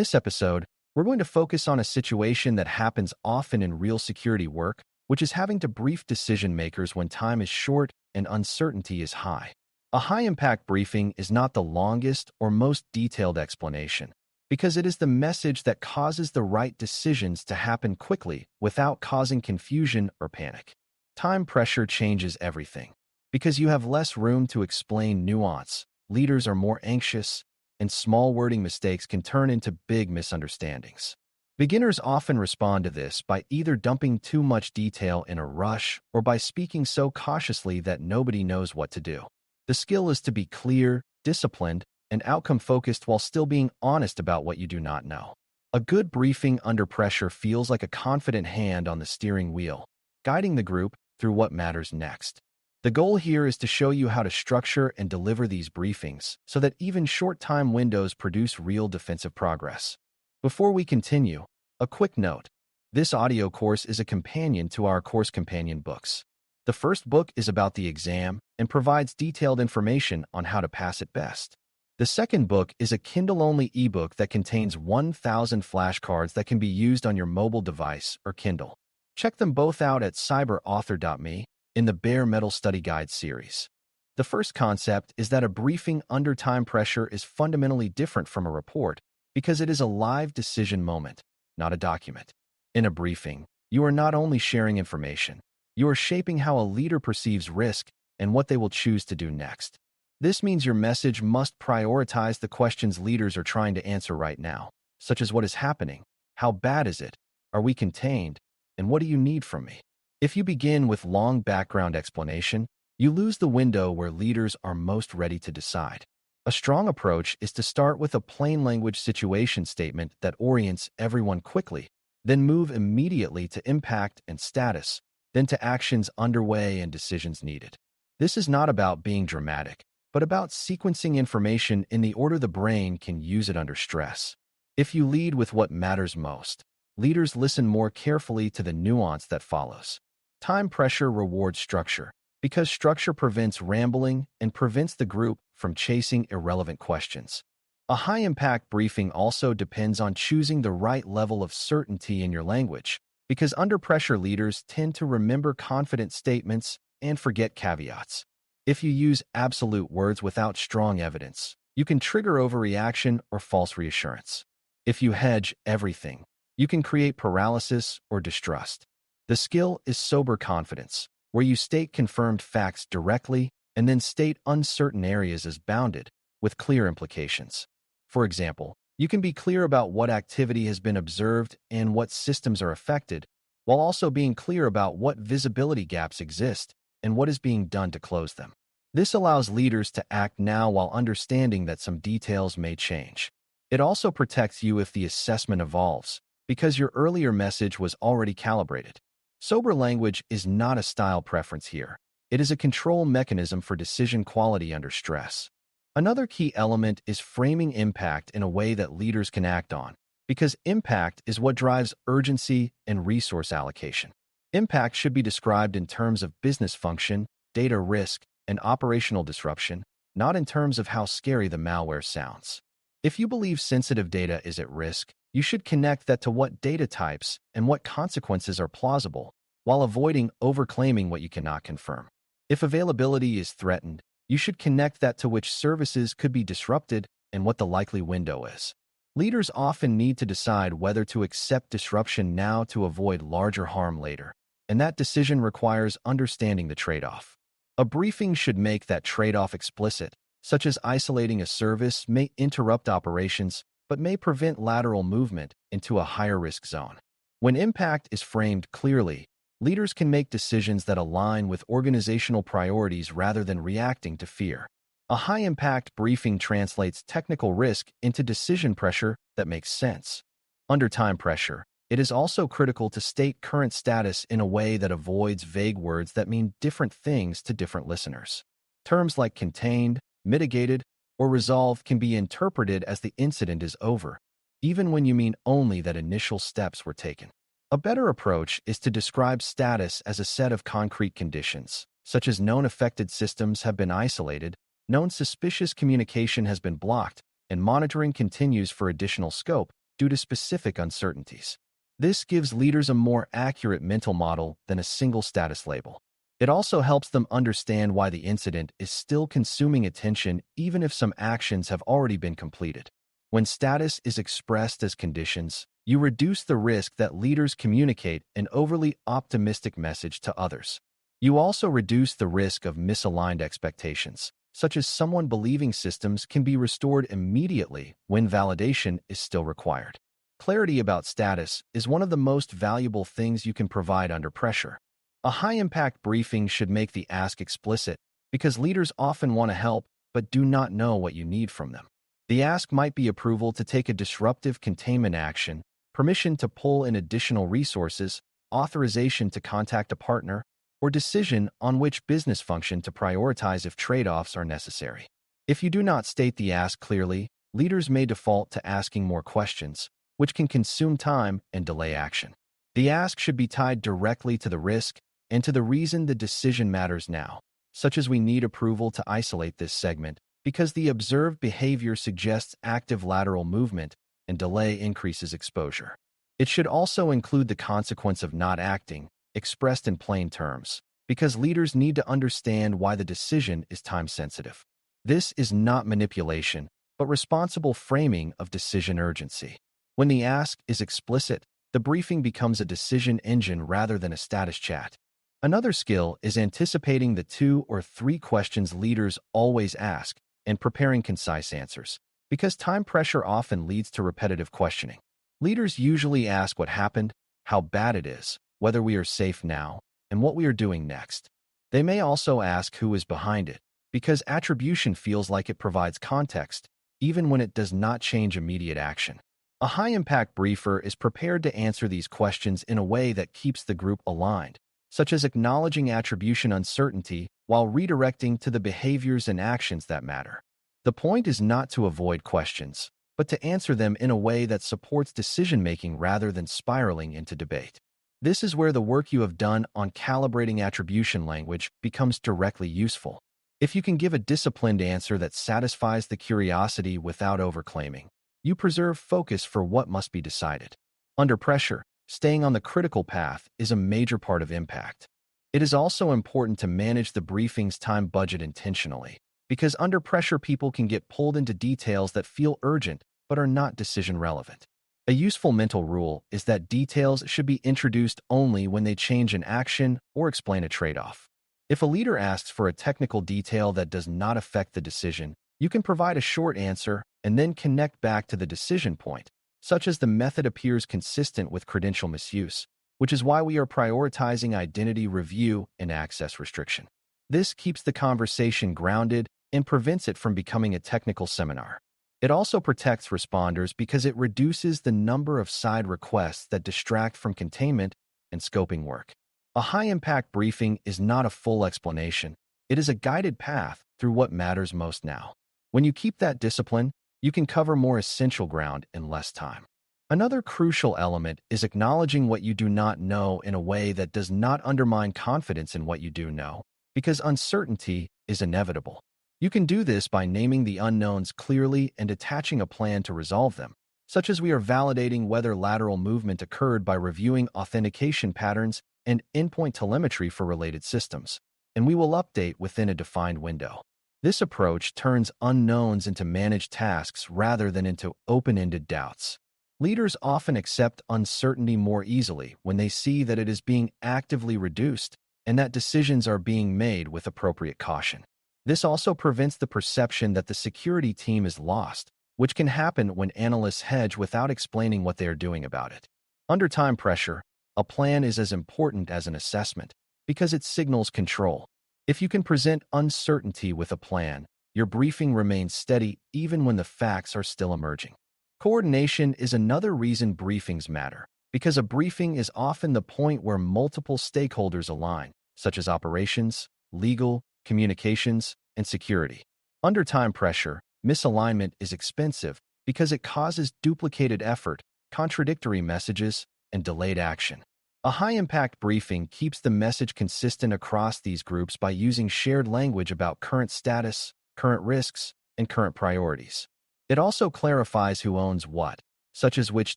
this episode, we're going to focus on a situation that happens often in real security work, which is having to brief decision makers when time is short and uncertainty is high. A high-impact briefing is not the longest or most detailed explanation, because it is the message that causes the right decisions to happen quickly without causing confusion or panic. Time pressure changes everything. Because you have less room to explain nuance, leaders are more anxious, and small wording mistakes can turn into big misunderstandings. Beginners often respond to this by either dumping too much detail in a rush or by speaking so cautiously that nobody knows what to do. The skill is to be clear, disciplined, and outcome-focused while still being honest about what you do not know. A good briefing under pressure feels like a confident hand on the steering wheel, guiding the group through what matters next. The goal here is to show you how to structure and deliver these briefings so that even short time windows produce real defensive progress. Before we continue, a quick note. This audio course is a companion to our course companion books. The first book is about the exam and provides detailed information on how to pass it best. The second book is a Kindle-only ebook that contains 1,000 flashcards that can be used on your mobile device or Kindle. Check them both out at cyber.Author.me in the Bare Metal Study Guide series. The first concept is that a briefing under time pressure is fundamentally different from a report because it is a live decision moment, not a document. In a briefing, you are not only sharing information, you are shaping how a leader perceives risk and what they will choose to do next. This means your message must prioritize the questions leaders are trying to answer right now, such as what is happening, how bad is it, are we contained, and what do you need from me? If you begin with long background explanation, you lose the window where leaders are most ready to decide. A strong approach is to start with a plain language situation statement that orients everyone quickly, then move immediately to impact and status, then to actions underway and decisions needed. This is not about being dramatic, but about sequencing information in the order the brain can use it under stress. If you lead with what matters most, leaders listen more carefully to the nuance that follows. Time pressure rewards structure, because structure prevents rambling and prevents the group from chasing irrelevant questions. A high-impact briefing also depends on choosing the right level of certainty in your language, because under pressure leaders tend to remember confident statements and forget caveats. If you use absolute words without strong evidence, you can trigger overreaction or false reassurance. If you hedge everything, you can create paralysis or distrust. The skill is sober confidence, where you state confirmed facts directly and then state uncertain areas as bounded, with clear implications. For example, you can be clear about what activity has been observed and what systems are affected, while also being clear about what visibility gaps exist and what is being done to close them. This allows leaders to act now while understanding that some details may change. It also protects you if the assessment evolves, because your earlier message was already calibrated. Sober language is not a style preference here. It is a control mechanism for decision quality under stress. Another key element is framing impact in a way that leaders can act on, because impact is what drives urgency and resource allocation. Impact should be described in terms of business function, data risk, and operational disruption, not in terms of how scary the malware sounds. If you believe sensitive data is at risk, you should connect that to what data types and what consequences are plausible, while avoiding overclaiming what you cannot confirm. If availability is threatened, you should connect that to which services could be disrupted and what the likely window is. Leaders often need to decide whether to accept disruption now to avoid larger harm later, and that decision requires understanding the trade-off. A briefing should make that trade-off explicit, such as isolating a service may interrupt operations but may prevent lateral movement into a higher-risk zone. When impact is framed clearly, leaders can make decisions that align with organizational priorities rather than reacting to fear. A high-impact briefing translates technical risk into decision pressure that makes sense. Under time pressure, it is also critical to state current status in a way that avoids vague words that mean different things to different listeners. Terms like contained, mitigated, or resolved can be interpreted as the incident is over, even when you mean only that initial steps were taken. A better approach is to describe status as a set of concrete conditions, such as known affected systems have been isolated, known suspicious communication has been blocked, and monitoring continues for additional scope, due to specific uncertainties. This gives leaders a more accurate mental model than a single status label. It also helps them understand why the incident is still consuming attention even if some actions have already been completed. When status is expressed as conditions, you reduce the risk that leaders communicate an overly optimistic message to others. You also reduce the risk of misaligned expectations, such as someone believing systems can be restored immediately when validation is still required. Clarity about status is one of the most valuable things you can provide under pressure. A high-impact briefing should make the ask explicit because leaders often want to help but do not know what you need from them. The ask might be approval to take a disruptive containment action, permission to pull in additional resources, authorization to contact a partner, or decision on which business function to prioritize if trade-offs are necessary. If you do not state the ask clearly, leaders may default to asking more questions, which can consume time and delay action. The ask should be tied directly to the risk and to the reason the decision matters now, such as we need approval to isolate this segment because the observed behavior suggests active lateral movement and delay increases exposure. It should also include the consequence of not acting, expressed in plain terms, because leaders need to understand why the decision is time-sensitive. This is not manipulation, but responsible framing of decision urgency. When the ask is explicit, the briefing becomes a decision engine rather than a status chat. Another skill is anticipating the 2 or 3 questions leaders always ask and preparing concise answers, because time pressure often leads to repetitive questioning. Leaders usually ask what happened, how bad it is, whether we are safe now, and what we are doing next. They may also ask who is behind it, because attribution feels like it provides context, even when it does not change immediate action. A high-impact briefer is prepared to answer these questions in a way that keeps the group aligned, such as acknowledging attribution uncertainty while redirecting to the behaviors and actions that matter. The point is not to avoid questions, but to answer them in a way that supports decision-making rather than spiraling into debate. This is where the work you have done on calibrating attribution language becomes directly useful. If you can give a disciplined answer that satisfies the curiosity without overclaiming, you preserve focus for what must be decided. Under pressure, staying on the critical path is a major part of impact. It is also important to manage the briefing's time budget intentionally, because under pressure people can get pulled into details that feel urgent but are not decision relevant. A useful mental rule is that details should be introduced only when they change an action or explain a trade-off. If a leader asks for a technical detail that does not affect the decision, you can provide a short answer and then connect back to the decision point, such as the method appears consistent with credential misuse, which is why we are prioritizing identity review and access restriction. This keeps the conversation grounded and prevents it from becoming a technical seminar. It also protects responders because it reduces the number of side requests that distract from containment and scoping work. A high-impact briefing is not a full explanation. It is a guided path through what matters most now. When you keep that discipline, you can cover more essential ground in less time. Another crucial element is acknowledging what you do not know in a way that does not undermine confidence in what you do know, because uncertainty is inevitable. You can do this by naming the unknowns clearly and attaching a plan to resolve them, such as we are validating whether lateral movement occurred by reviewing authentication patterns and endpoint telemetry for related systems, and we will update within a defined window. This approach turns unknowns into managed tasks rather than into open-ended doubts. Leaders often accept uncertainty more easily when they see that it is being actively reduced and that decisions are being made with appropriate caution. This also prevents the perception that the security team is lost, which can happen when analysts hedge without explaining what they are doing about it. Under time pressure, a plan is as important as an assessment because it signals control. If you can present uncertainty with a plan, your briefing remains steady even when the facts are still emerging. Coordination is another reason briefings matter, because a briefing is often the point where multiple stakeholders align, such as operations, legal, communications, and security. Under time pressure, misalignment is expensive because it causes duplicated effort, contradictory messages, and delayed action. A high-impact briefing keeps the message consistent across these groups by using shared language about current status, current risks, and current priorities. It also clarifies who owns what, such as which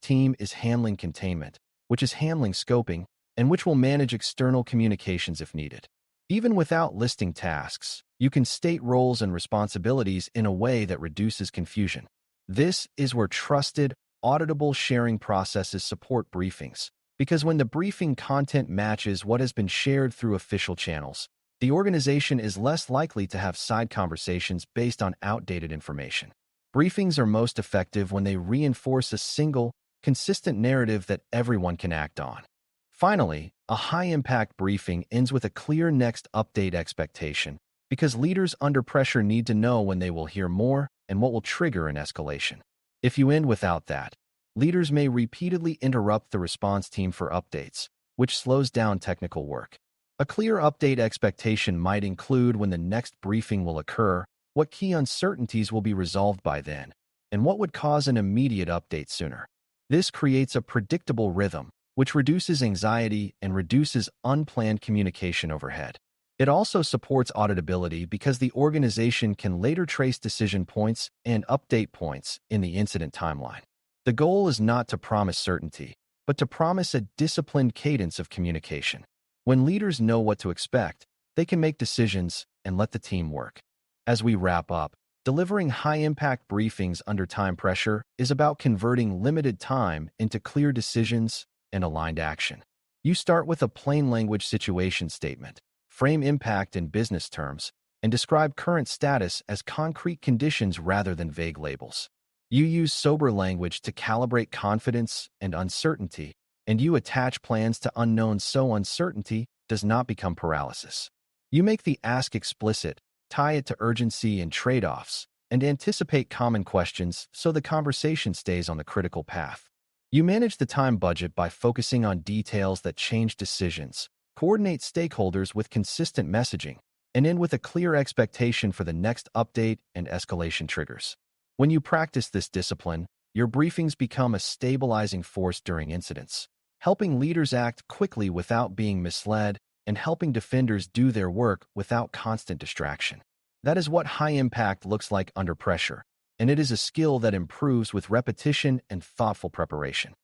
team is handling containment, which is handling scoping, and which will manage external communications if needed. Even without listing tasks, you can state roles and responsibilities in a way that reduces confusion. This is where trusted, auditable sharing processes support briefings, because when the briefing content matches what has been shared through official channels, the organization is less likely to have side conversations based on outdated information. Briefings are most effective when they reinforce a single, consistent narrative that everyone can act on. Finally, a high-impact briefing ends with a clear next update expectation, because leaders under pressure need to know when they will hear more and what will trigger an escalation. If you end without that, leaders may repeatedly interrupt the response team for updates, which slows down technical work. A clear update expectation might include when the next briefing will occur, what key uncertainties will be resolved by then, and what would cause an immediate update sooner. This creates a predictable rhythm, which reduces anxiety and reduces unplanned communication overhead. It also supports auditability because the organization can later trace decision points and update points in the incident timeline. The goal is not to promise certainty, but to promise a disciplined cadence of communication. When leaders know what to expect, they can make decisions and let the team work. As we wrap up, delivering high-impact briefings under time pressure is about converting limited time into clear decisions and aligned action. You start with a plain language situation statement, frame impact in business terms, and describe current status as concrete conditions rather than vague labels. You use sober language to calibrate confidence and uncertainty, and you attach plans to unknowns so uncertainty does not become paralysis. You make the ask explicit, tie it to urgency and trade-offs, and anticipate common questions so the conversation stays on the critical path. You manage the time budget by focusing on details that change decisions, coordinate stakeholders with consistent messaging, and end with a clear expectation for the next update and escalation triggers. When you practice this discipline, your briefings become a stabilizing force during incidents, helping leaders act quickly without being misled and helping defenders do their work without constant distraction. That is what high impact looks like under pressure, and it is a skill that improves with repetition and thoughtful preparation.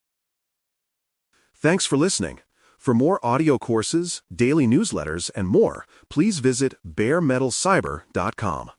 Thanks for listening. For more audio courses, daily newsletters, and more, please visit baremetalcyber.com.